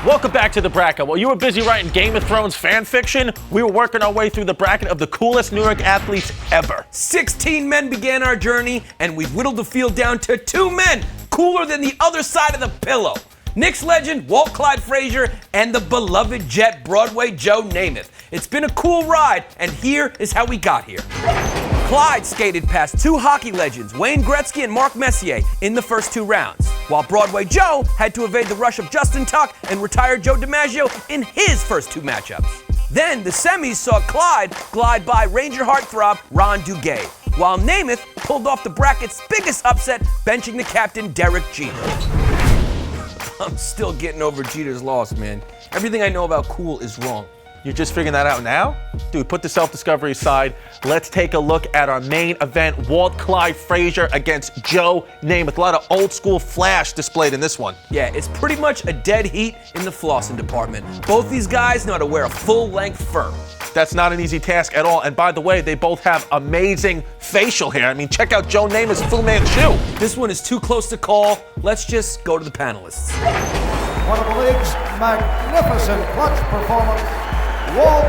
Welcome back to The Bracket. While you were busy writing Game of Thrones fan fiction, we were working our way through the bracket of the coolest New York athletes ever. 16 men began our journey, and we've whittled the field down to 2 men cooler than the other side of the pillow. Knicks legend Walt Clyde Frazier and the beloved Jet Broadway Joe Namath. It's been a cool ride, and here is how we got here. Clyde skated past 2 hockey legends, Wayne Gretzky and Mark Messier, in the first 2 rounds, while Broadway Joe had to evade the rush of Justin Tuck and retired Joe DiMaggio in his first 2 matchups. Then the semis saw Clyde glide by Ranger heartthrob Ron Duguay, while Namath pulled off the bracket's biggest upset, benching the captain Derek Jeter. I'm still getting over Jeter's loss, man. Everything I know about cool is wrong. You're just figuring that out now? Dude, put the self-discovery aside. Let's take a look at our main event, Walt Clyde Frazier against Joe Namath. A lot of old school flash displayed in this one. Yeah, it's pretty much a dead heat in the flossing department. Both these guys know how to wear a full-length fur. That's not an easy task at all. And by the way, they both have amazing facial hair. I mean, check out Joe Namath's Fu Manchu. This one is too close to call. Let's just go to the panelists. One of the league's magnificent clutch performance, Walt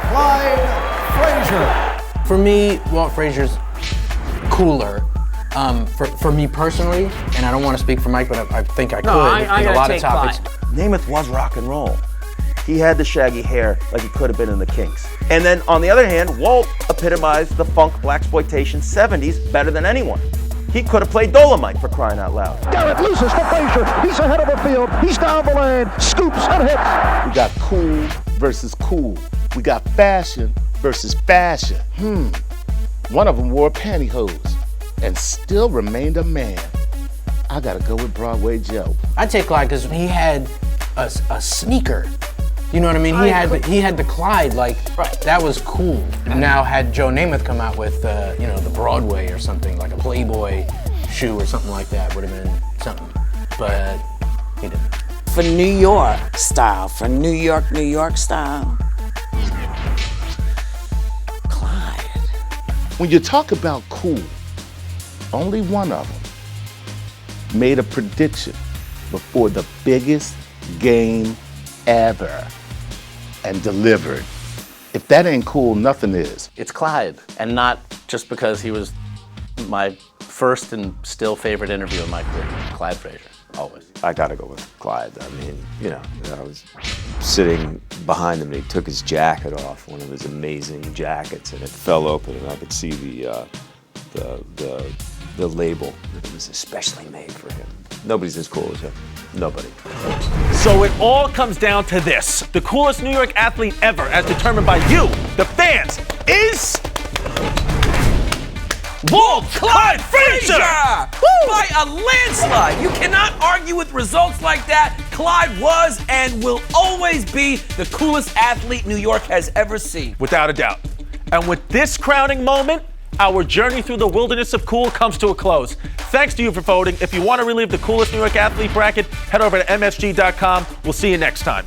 Clyde Frazier. For me, Walt Frazier's cooler. For me personally, and I don't want to speak for Mike, but I think I could in a lot of topics. Namath was rock and roll. He had the shaggy hair like he could have been in the Kinks. And then on the other hand, Walt epitomized the funk blaxploitation 70s better than anyone. He could have played Dolomite, for crying out loud. Garrett loses for Frazier. He's ahead of the field. He's down the lane. Scoops and hits. We got cool versus cool. We got fashion versus fashion. One of them wore pantyhose and still remained a man. I gotta go with Broadway Joe. I'd take Clyde because he had a sneaker. You know what I mean? He had the Clyde, like, that was cool. Now had Joe Namath come out with, the Broadway or something, like a Playboy shoe or something like that, would have been something. But he didn't. For New York style, for New York style, Clyde. When you talk about cool, only one of them made a prediction before the biggest game ever and delivered. If that ain't cool, nothing is. It's Clyde, and not just because he was my first and still favorite interview in my career. Clyde Frazier, always. I gotta go with Clyde. I mean, I was sitting behind him and he took his jacket off, one of his amazing jackets, and it fell open and I could see the label. It was especially made for him. Nobody's as cool as him. Nobody. So it all comes down to this. The coolest New York athlete ever, as determined by you, the fans, is Walt Clyde Frazier! By a landslide! You cannot argue with results like that. Clyde was and will always be the coolest athlete New York has ever seen. Without a doubt. And with this crowning moment, our journey through the wilderness of cool comes to a close. Thanks to you for voting. If you want to relive the coolest New York athlete bracket, head over to MSG.com. We'll see you next time.